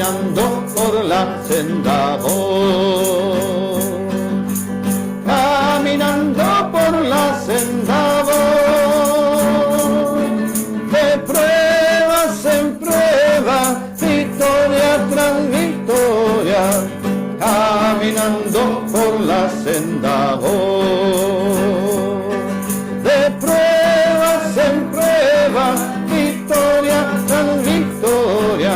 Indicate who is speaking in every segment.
Speaker 1: caminando por la senda voy, caminando por la senda voy, de pruebas en prueba, victoria tras victoria, caminando por la senda voy, de pruebas en prueba, victoria tras victoria,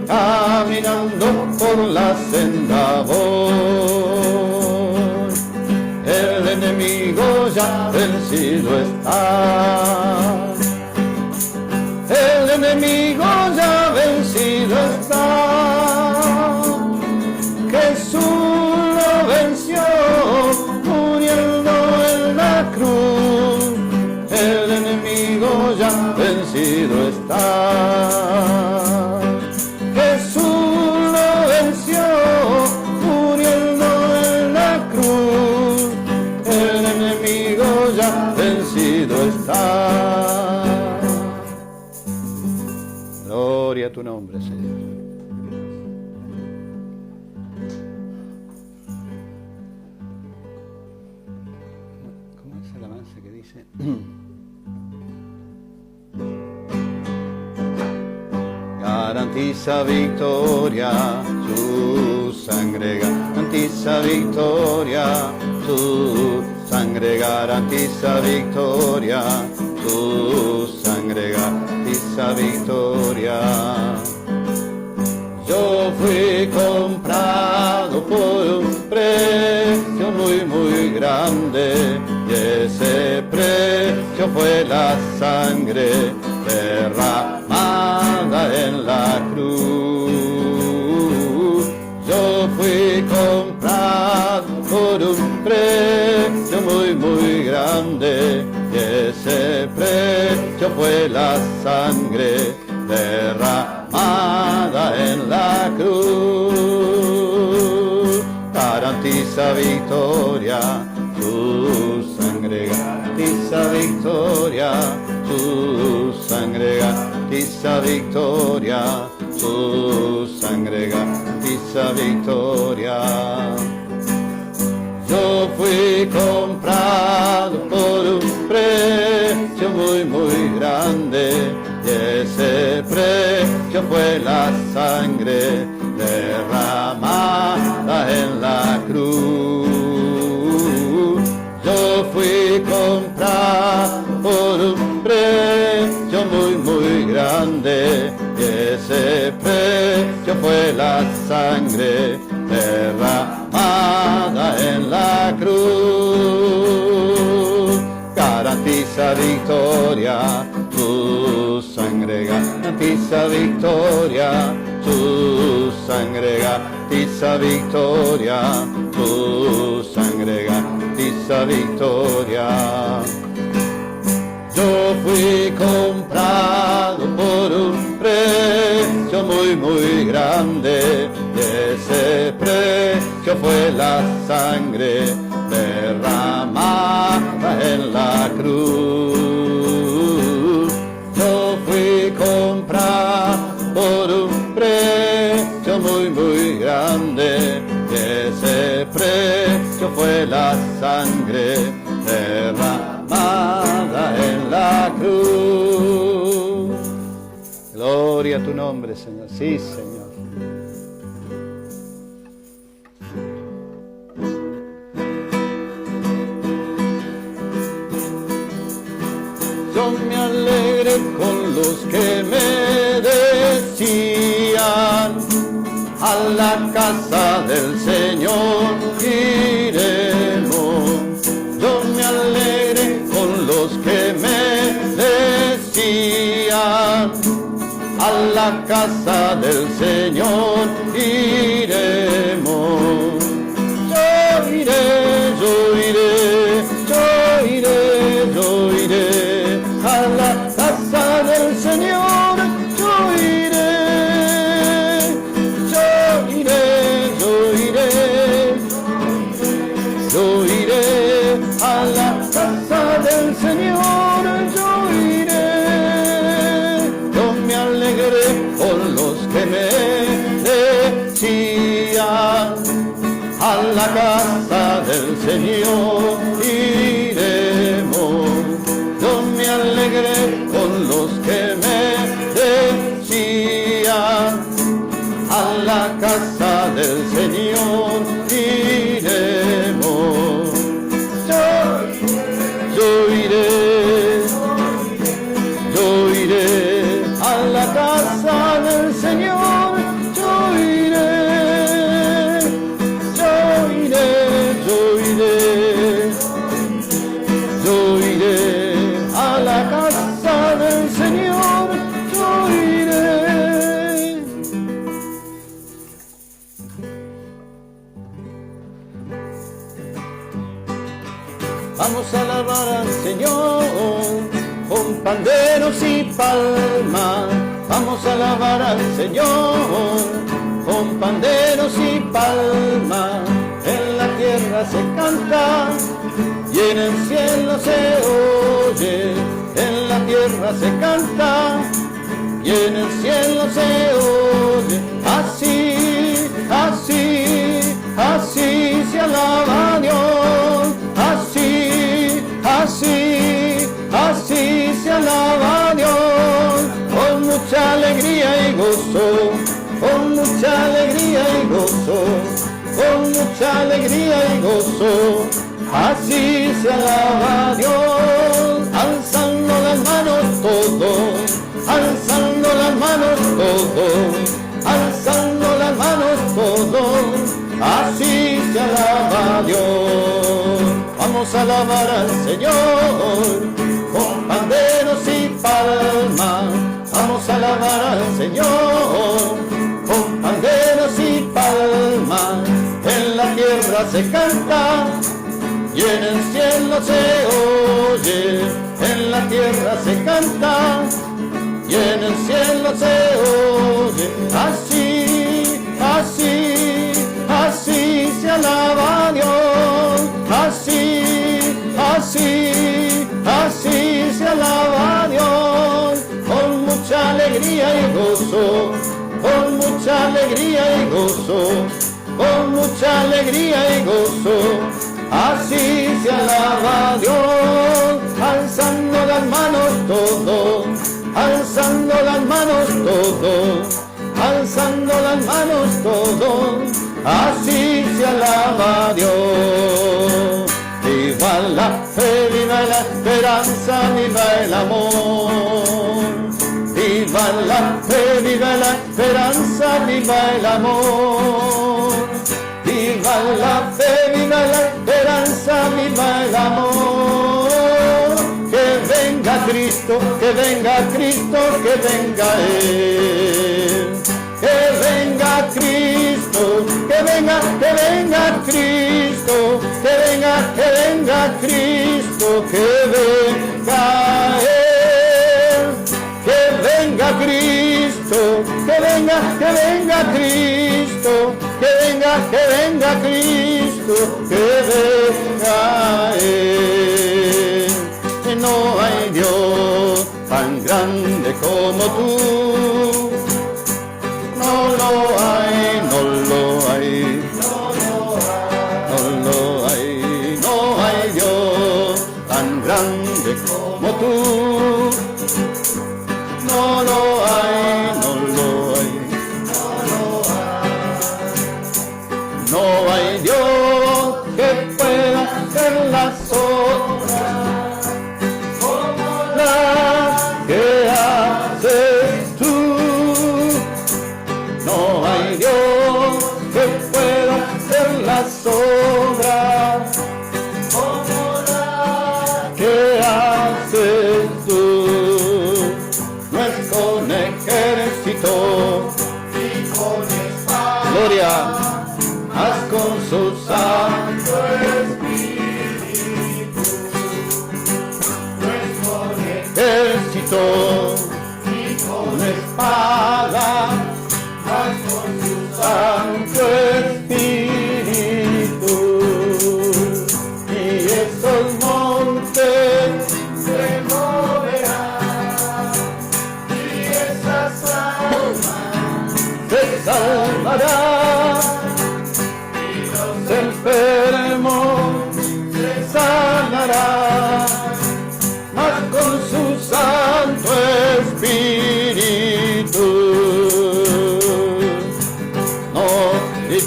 Speaker 1: caminando por la senda voy. El enemigo ya vencido está, el enemigo ya vencido está, Jesús lo venció muriendo en la cruz, el enemigo ya vencido está, Jesús lo venció muriendo en la cruz, el enemigo ya vencido está. Gloria a tu nombre, Señor. ¿Cómo es el avance que dice? Garantiza victoria, su sangre garantiza victoria, su sangre garantiza victoria, su sangre garantiza victoria. Yo fui comprado por un precio muy muy grande, y ese precio fue la sangre derramada en la cruz. Yo fui comprado por un precio muy muy grande, y ese precio fue la sangre derramada en la cruz. Garantiza victoria, su sangre garantiza victoria, su sangre garantiza victoria, su sangre garantiza victoria. Yo fui comprado por un precio muy muy grande, y ese precio fue la sangre derramada en la cruz. Yo fui comprado por un precio muy muy grande, y ese precio fue la sangre derramada en la cruz. Garantiza victoria, su sangre garantiza victoria, su sangre garantiza victoria, su sangre garantiza victoria. Yo fui comprado por un precio muy muy grande, y ese precio fue la sangre derramada en la cruz. Yo fui comprado por un precio muy muy grande, y ese precio fue la sangre derramada en la cruz. Gloria a tu nombre, Señor. Sí, Señor. Yo me alegré con los que me decían, a la casa del Señor iremos. Yo me alegré con los que me decían, a la casa del Señor iremos. Yo iré, yo iré, yo iré, yo iré, a la casa del Señor yo iré, yo iré, yo iré, yo iré, a la casa del Señor yo iré. Yo me alegré con los que me casa del Señor iremos. Yo me alegré con los que me decían, a la casa del Señor iremos. Yo iré a la casa del Señor. Yo iré a la casa del Señor. Yo iré. Vamos a alabar al Señor con panderos y palmas. Vamos a alabar al Señor con panderos y palmas. En la tierra se canta y en el cielo se oye. En la tierra se canta y en el cielo se oye. Así, así, así se alaba a Dios. Así, así, así se alaba a Dios. Con mucha alegría y gozo, con mucha alegría y gozo, con mucha alegría y gozo. Así se alaba a Dios, alzando las manos todos, alzando las manos todos, alzando las manos todos. Así se alaba a Dios. Vamos a alabar al Señor con panderos y palmas. Vamos a alabar al Señor con panderos y palmas. En la tierra se canta y en el cielo se oye. En la tierra se canta y en el cielo se oye. Así, así, así se alaba a Dios. Así, así, así se alaba a Dios. Con mucha alegría y gozo, con mucha alegría y gozo, con mucha alegría y gozo. Así se alaba a Dios, alzando las manos todos, alzando las manos todos, alzando las manos todos. Así se alaba a Dios. Viva la fe, viva la esperanza, viva el amor. Viva la fe, viva la esperanza, viva el amor. Viva la fe, viva la esperanza, viva el amor. Que venga Cristo, que venga Cristo, que venga Él. Que venga Cristo, que venga Cristo, que venga Cristo, que venga Él. Que venga Cristo, que venga Cristo, que venga Cristo, que venga Él. No hay Dios tan grande como tú. No lo hay, no lo hay, no lo hay, no hay Dios tan grande como tú. No lo hay, no lo hay, no hay Dios que pueda hacer las obras como las que haces tú. No hay Dios que pueda hacer las obras como las que haces tú. No es con ejército ni con espada, gloria, haz con su santo espíritu. No es con ejército ni con espada, haz con su santo espíritu. Y esos montes se moverán y esas almas se salvarán. Y los enfermos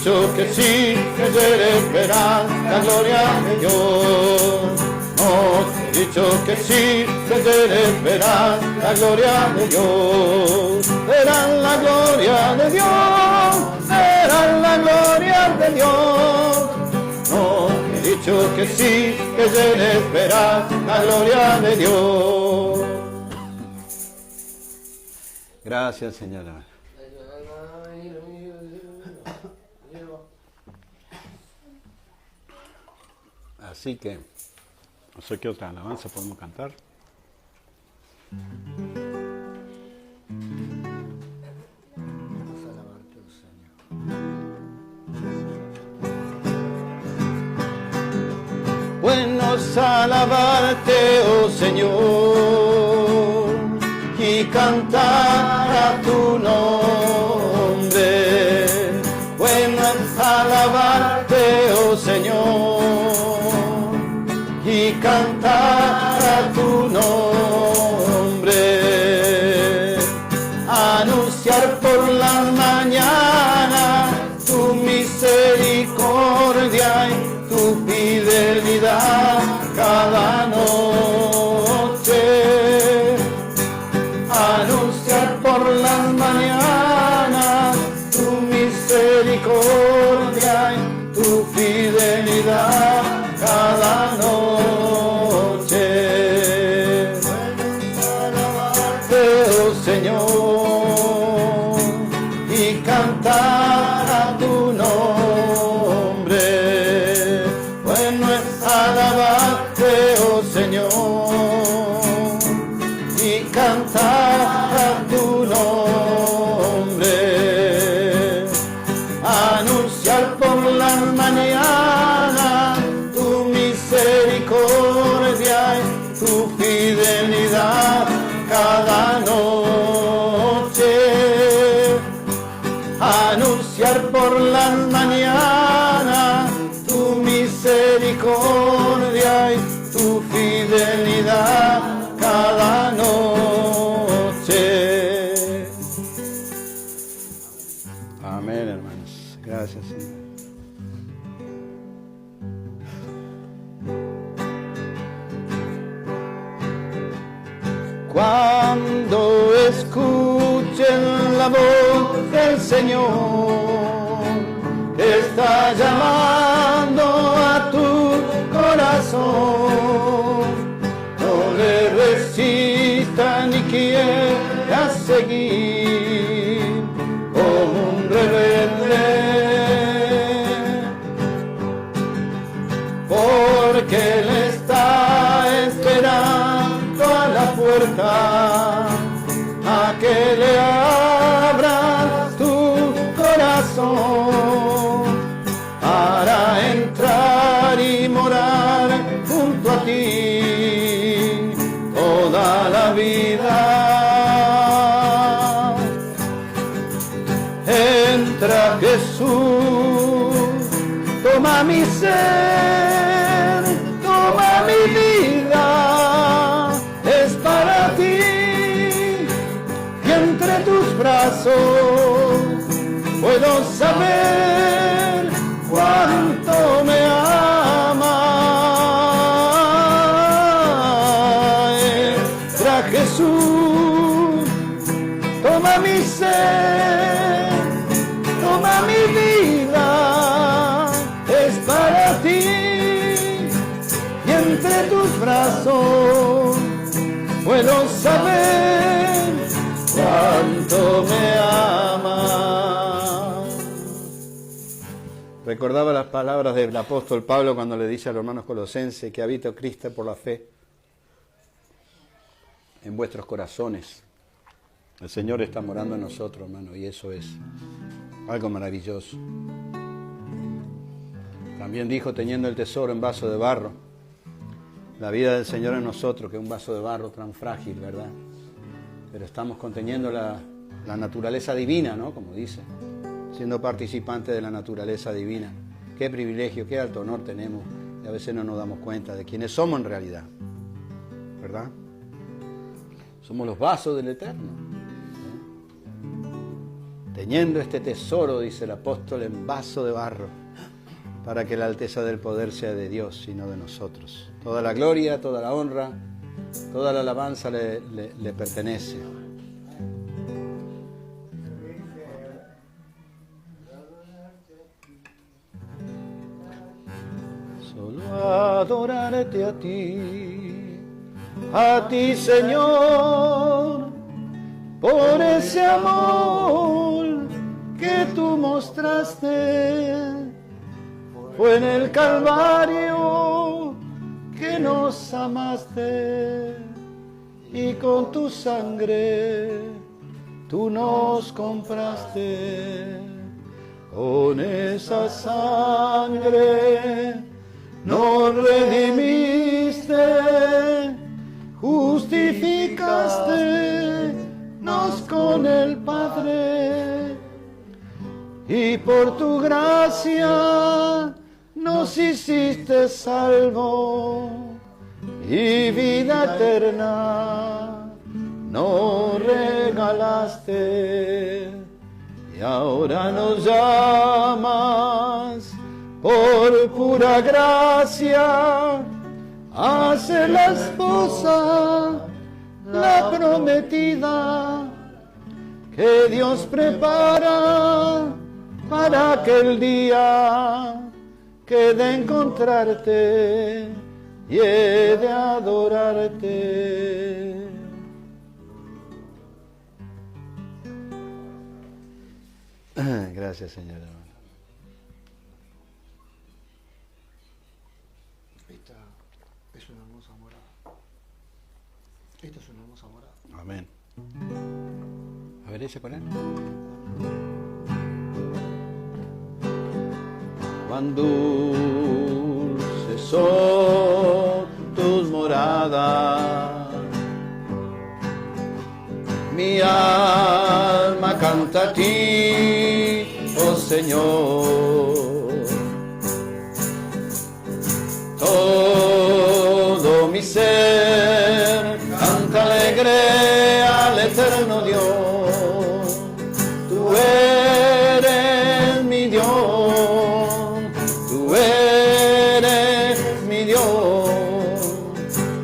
Speaker 1: dicho que sí, que ayer verás la gloria de Dios. No te he dicho que sí, que ayer verás la gloria de Dios. Verán la gloria de Dios, verán la gloria de Dios. No te he dicho que sí, que ayer verás la gloria de Dios. Gracias, señora. Así que, no sé qué otra alabanza podemos cantar. Vamos a alabarte, oh Señor. Bueno es alabarte, oh Señor, y cantar a tu nombre. Bueno es alabarte, oh Señor, y cantar a tu nombre, anunciar por la mañana tu misericordia y tu fidelidad cada noche, anunciar por la mañana tu misericordia y tu fidelidad cada noche. Alabarte, oh Señor, y cantar a tu nombre. Bueno es alabarte, oh Señor, y cantar a tu nombre. Anunciar por la mañana tu misericordia y tu fidelidad cada noche. Anunciar por la mañana tu misericordia y tu fidelidad cada noche. Amén, hermanos. Gracias, Señor. Cuando escuchen la voz del Señor, que está llamando a tu corazón, no le resistas ni quieras seguir como un rebelde, porque Él está esperando a la puerta a que le abras tu corazón para entrar y morar junto a ti toda la vida. Entra, Jesús, toma mi ser, toma mi vida, es para ti, y entre tus brazos puedo saber cuánto me ama. Entra, Jesús, toma mi ser, toma mi vida, es para ti, y entre tus brazos puedo saber cuánto me ama. Recordaba las palabras del apóstol Pablo cuando le dice a los hermanos colosenses que habita Cristo por la fe en vuestros corazones. El Señor está morando en nosotros, hermano, y eso es algo maravilloso. También dijo, teniendo el tesoro en vaso de barro, la vida del Señor en nosotros, que es un vaso de barro tan frágil, ¿verdad? Pero estamos conteniendo la naturaleza divina, ¿no? Como dice, siendo participantes de la naturaleza divina. Qué privilegio, qué alto honor tenemos, y a veces no nos damos cuenta de quiénes somos en realidad, ¿verdad? Somos los vasos del Eterno. teñendo este tesoro, dice el apóstol, en vaso de barro, para que la alteza del poder sea de Dios y no de nosotros. Toda la gloria, toda la honra, toda la alabanza le pertenece. Solo adorarte a ti Señor, por ese amor que tú mostraste. Fue en el Calvario que nos amaste y con tu sangre tú nos compraste. Con esa sangre nos redimiste, justificaste nos con el Padre y por tu gracia nos hiciste salvo y vida eterna nos regalaste. Y ahora nos llamas por pura gracia a ser la esposa, la prometida que Dios prepara para aquel día que he de encontrarte y he de adorarte. Gracias, Señor.
Speaker 2: Esta es una hermosa morada. Esta es una hermosa morada.
Speaker 1: Amén. A ver, ese con él. Cuán dulces son tus moradas, mi alma canta a ti, oh Señor. Todo mi ser canta alegre al eterno Dios. Tú eres mi Dios. Tú eres mi Dios,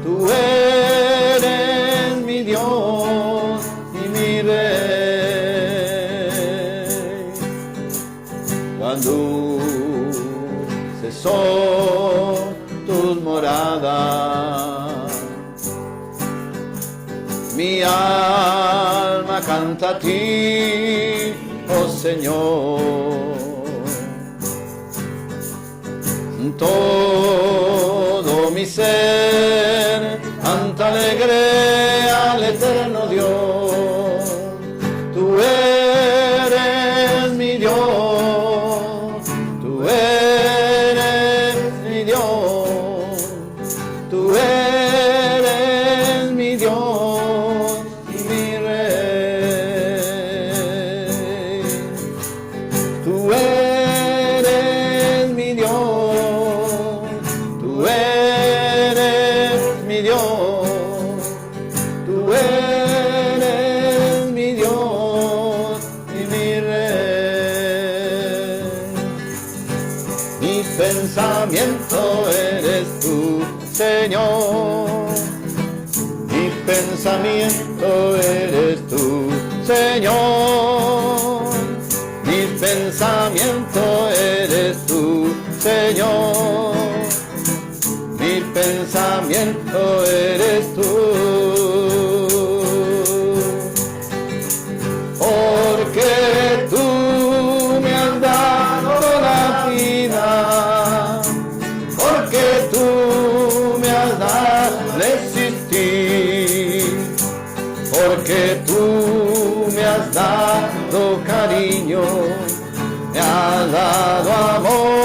Speaker 1: tú eres mi Dios y mi Rey. Cuando son tus moradas, mi alma canta a ti, oh Señor. Todo mi ser canta alegre al eterno Dios. Tú eres mi Dios, tú eres mi Dios, tú eres mi Dios y mi Rey. Tú eres mi Dios. Tú eres mi Dios, tú eres mi Dios y mi Rey. Mi pensamiento eres tú, Señor. Mi pensamiento eres tú, Señor. Mi pensamiento eres tú, Señor. Mi pensamiento eres tú, porque tú me has dado la vida, porque tú me has dado el existir, porque tú me has dado cariño, me has dado amor.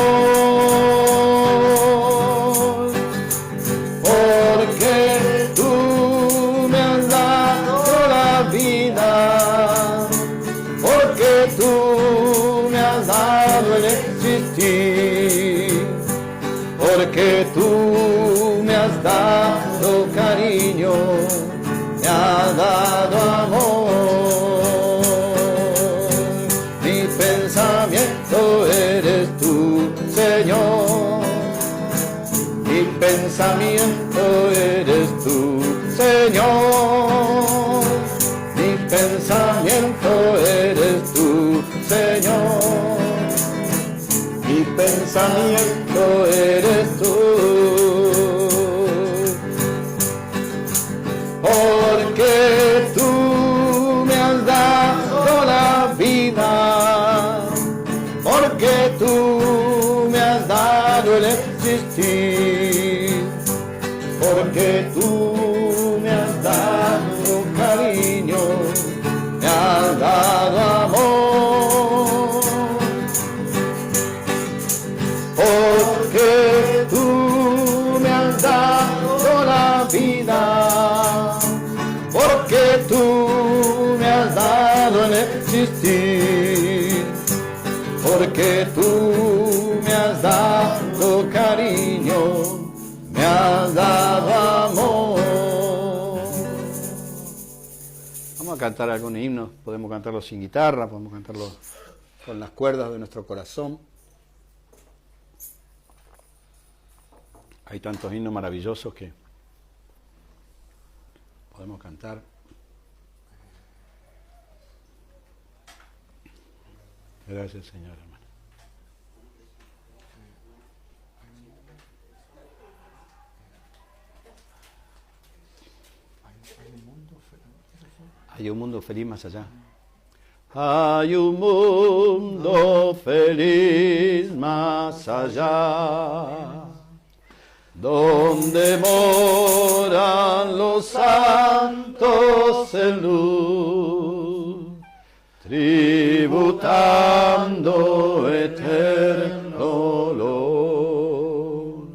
Speaker 1: Porque tú me has dado cariño, me has dado amor. pensamiento eres tú, Señor. Mi pensamiento eres tú, Señor. Mi pensamiento eres tú, Señor. Mi pensamiento eres tú. Porque tú me has dado la vida. Porque tú me has dado el existir. Porque tú me has dado cariño, me has dado amor. Porque tú me has dado la vida. Porque tú me has dado el existir. Porque tú me has dado cariño, me has dado amor. Vamos a cantar algún himno, podemos cantarlo sin guitarra, podemos cantarlo con las cuerdas de nuestro corazón. Hay tantos himnos maravillosos que podemos cantar. Gracias, Señor, hermano. Hay un mundo feliz más allá. Hay un mundo feliz más allá, donde moran los santos en luz, tributando eterno olor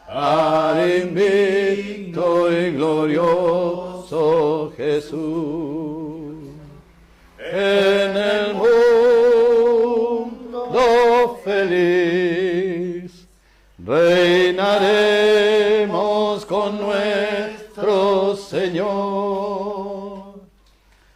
Speaker 1: al invicto y glorioso Jesús. En el mundo feliz reinaremos con nuestro Señor.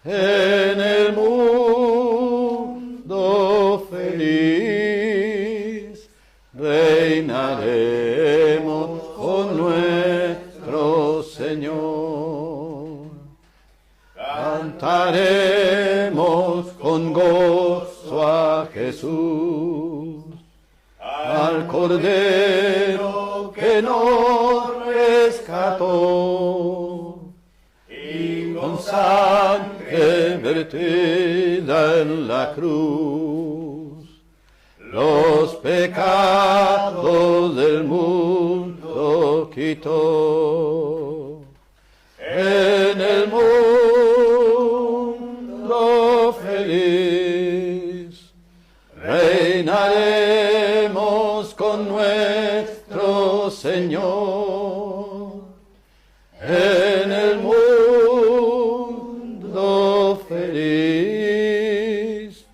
Speaker 1: En el mundo feliz reinaremos con nuestro Señor. Cantaremos con gozo a Jesús, al Cordero que nos rescató, y con sangre vertida en la cruz, los pecados del mundo quitó. En el mundo feliz reinaremos con nuestro Señor. En el mundo feliz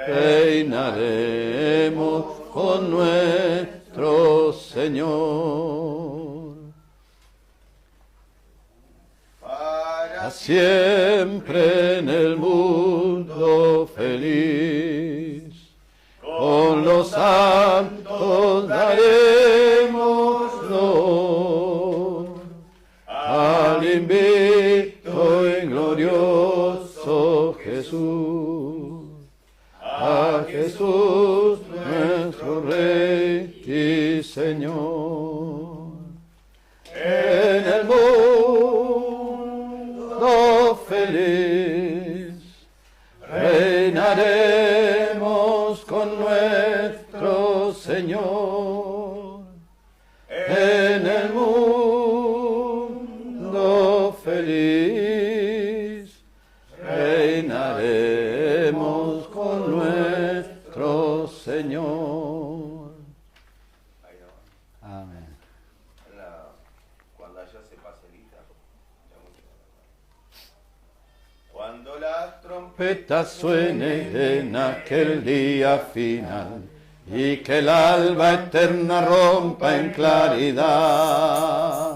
Speaker 1: reinaremos con nuestro Señor. Para siempre en el mundo feliz, con los santos daremos honor al invicto y glorioso Jesús, a Jesús nuestro Rey y Señor. En el mundo feliz reinaremos con nuestro Señor. En el mundo feliz reinaremos con nuestro Señor. Amén.
Speaker 3: Cuando allá se pase lista. Cuando las
Speaker 1: Trompetas suenen en aquel día final, y que el alba eterna rompa en claridad.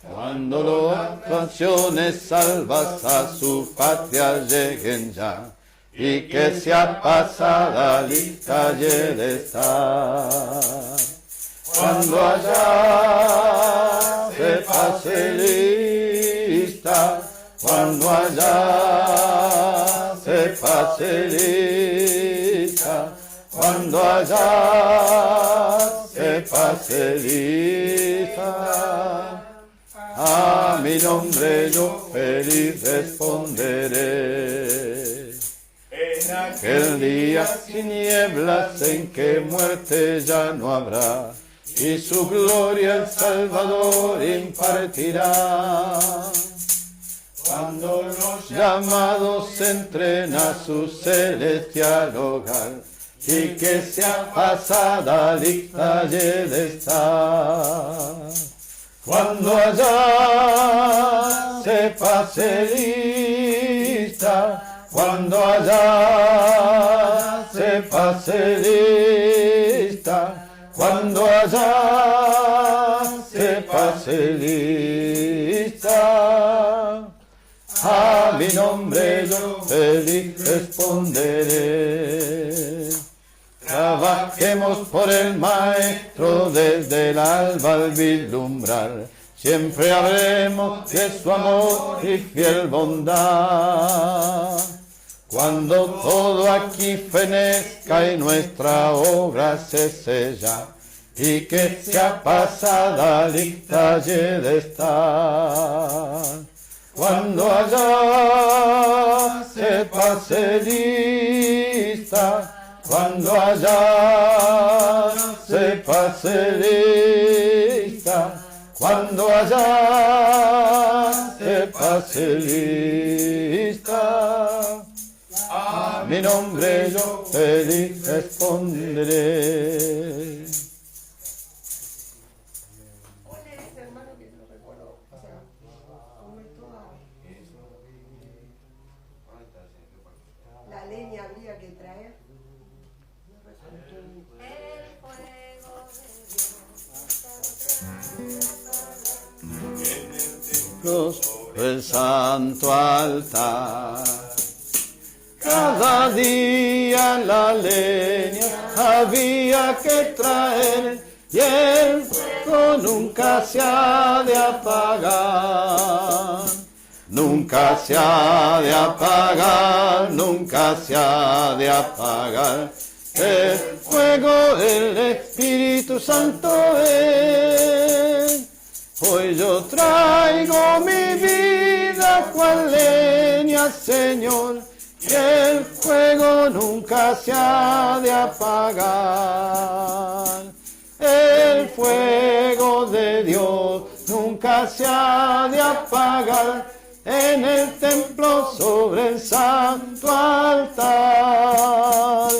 Speaker 1: Cuando las naciones salvas a su patria lleguen ya, y que sea pasada lista de estar. Cuando allá se pase lista, cuando allá se pase lista, cuando allá se pase lista, a mi nombre yo feliz responderé. En aquel día sin nieblas en que muerte ya no habrá, y su gloria el Salvador impartirá. Cuando los llamados entren a su celestial hogar, y que sea pasada lista de estar. Cuando allá se pase lista, cuando allá se pase lista, cuando allá se pase lista, a mi nombre yo feliz responderé. Trabajemos por el Maestro desde el alba al vislumbrar, siempre habremos de su amor y fiel bondad. Cuando todo aquí fenezca y nuestra obra se sella, y que sea pasada lista de estar. Cuando allá se pase lista, cuando allá se pase lista, cuando allá se pase lista, a mi nombre yo feliz responderé.
Speaker 4: La leña habría que traer.
Speaker 1: El santo altar, cada día la leña había que traer, y el fuego nunca se ha de apagar, nunca se ha de apagar, nunca se ha de apagar. El fuego del Espíritu Santo es. Hoy yo traigo mi vida cual leña, Señor, y el fuego nunca se ha de apagar. El fuego de Dios nunca se ha de apagar en el templo sobre el santo altar.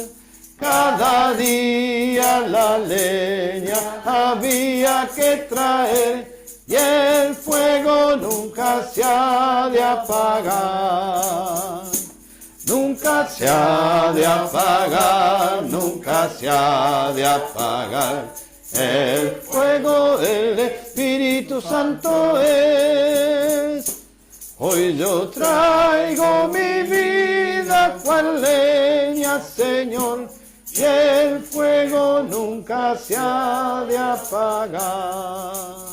Speaker 1: Cada día la leña había que traer, y el fuego nunca se ha de apagar, nunca se ha de apagar, nunca se ha de apagar. El fuego del Espíritu Santo es. Hoy yo traigo mi vida cual leña, Señor, y el fuego nunca se ha de apagar.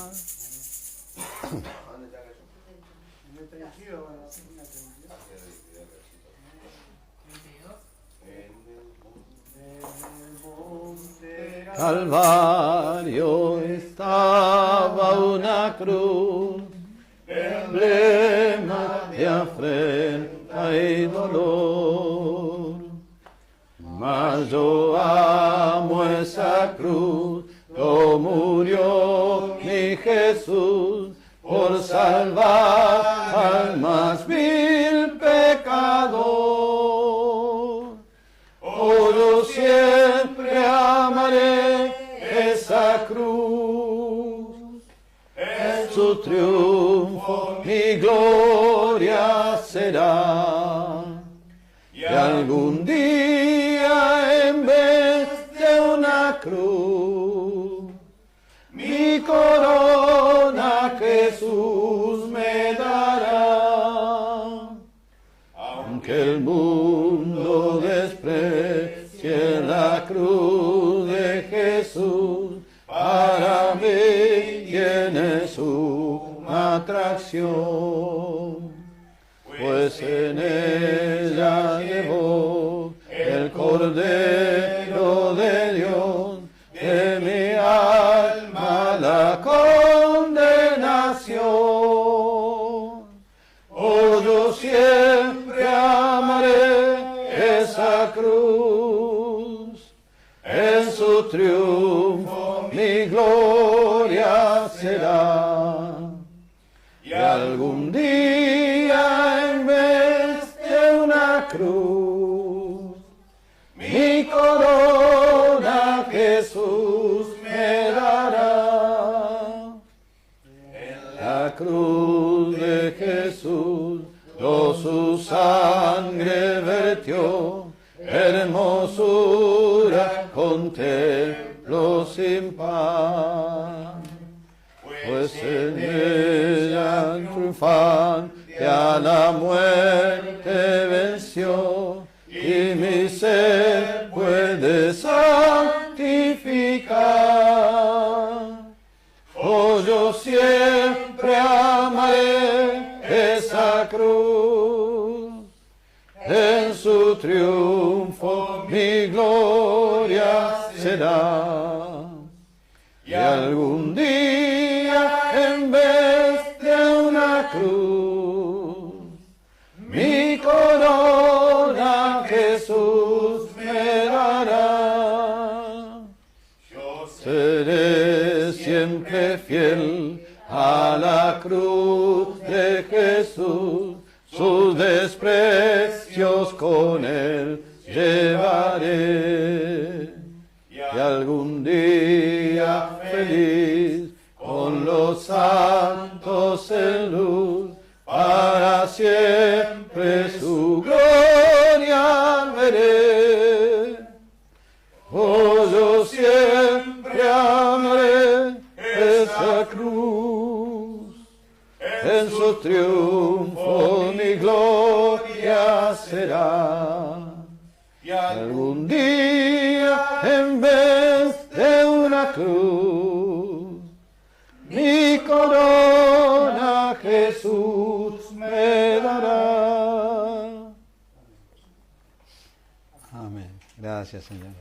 Speaker 1: Calvario estaba una cruz, emblema de afrenta y dolor. Mas yo amo esa cruz, lo murió mi Jesús por salvar al más vil pecador. Oh, yo siempre amaré esa cruz, en su triunfo mi gloria será. Y algún día en vez de una cruz, mi corona Jesús me dará. Aunque el mundo la cruz de Jesús para mí tiene su atracción, pues en ella llevó el Cordero de Dios de mi alma la condenación. Oh, yo siempre amaré esa cruz, en su triunfo mi gloria será. Y algún día en vez de una cruz, mi corona Jesús me dará. En la cruz de Jesús, su sangre vertió, hermosura contemplo sin par. Pues en ella triunfante a la muerte venció, y mi ser puede santificar. Oh, yo siempre amaré esa cruz, en su triunfo mi gloria será. Y algún día en vez de una cruz, mi corona Jesús me dará. Yo seré siempre fiel a la cruz de Jesús, sus desprecios con él llevaré. Y algún día feliz con los santos en luz, para siempre su gloria veré. Oh, yo siempre amaré esa cruz, en su triunfo mi gloria será. Y algún día en vez de una cruz, mi corona Jesús me dará. Amén. Gracias, Señor.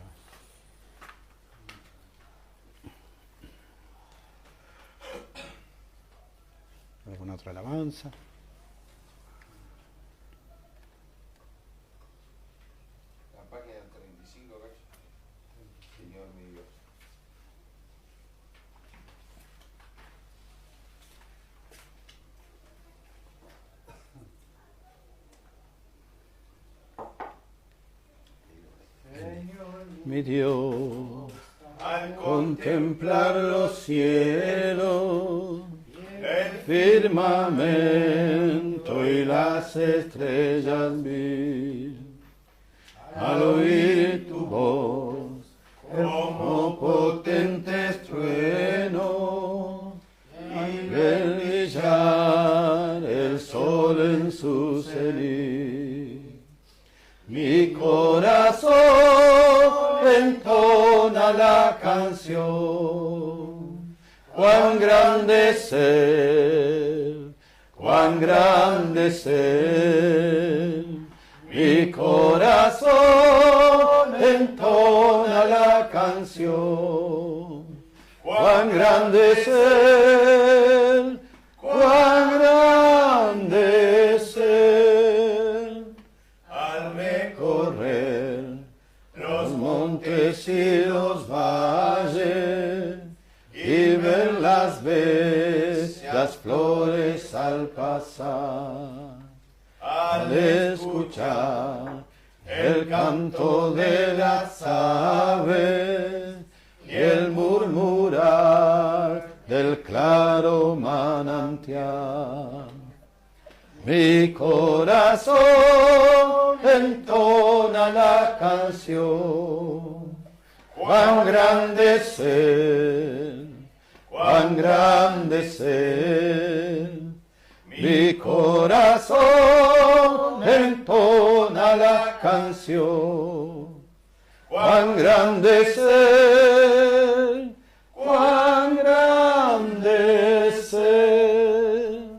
Speaker 1: ¿Alguna otra alabanza?
Speaker 3: La página 35, ¿ves? Señor mi Dios.
Speaker 1: Mi Dios, al contemplar los cielos, el firmamento y las estrellas vi, al oír tu voz, como potentes truenos, y ver brillar el sol en su cenit. Mi corazón entona la canción. Cuán grande es Él. Mi corazón entona la canción. Cuán grande es Él, cuán grande es Él. Al me correr los montes y los valles, y ver las bestias flores al pasar, al escuchar el canto de las aves y el murmurar del claro manantial. Mi corazón entona la canción. Cuán grande es Él, cuán grande es Él. Mi corazón entona la canción. cuán grande es Él, cuán grande es Él.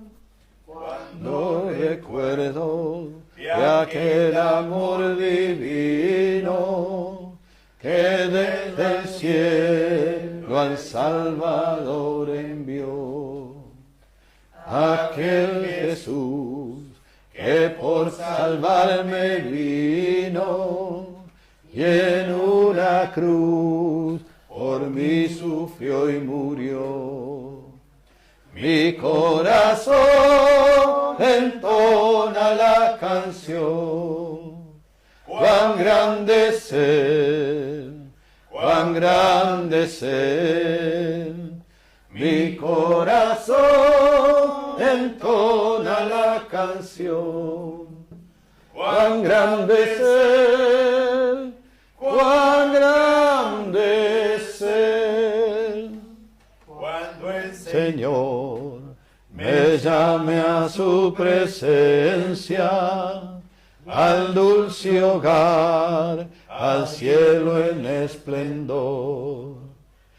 Speaker 1: Cuando recuerdo de aquel amor divino que desde el cielo al Salvador envió, aquel Jesús que por salvarme vino y en una cruz por mí sufrió y murió. Mi corazón entona la canción, cuán grande es Él, cuán grande es Él. Mi corazón entona la canción, cuán grande es Él, cuán grande es Él.
Speaker 3: Cuando el
Speaker 1: Señor me llame a su presencia, al dulce hogar, al cielo en esplendor,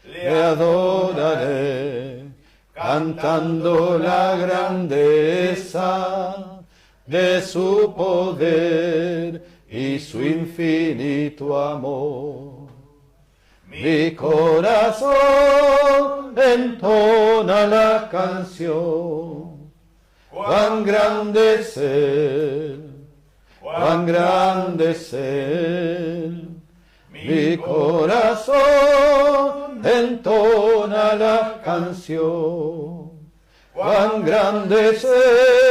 Speaker 1: le adoraré, cantando la grandeza de su poder y su infinito amor. Mi corazón entona la canción, cuán grande es Él, cuán grande es Él. Mi corazón entona la canción, cuán grande es Él.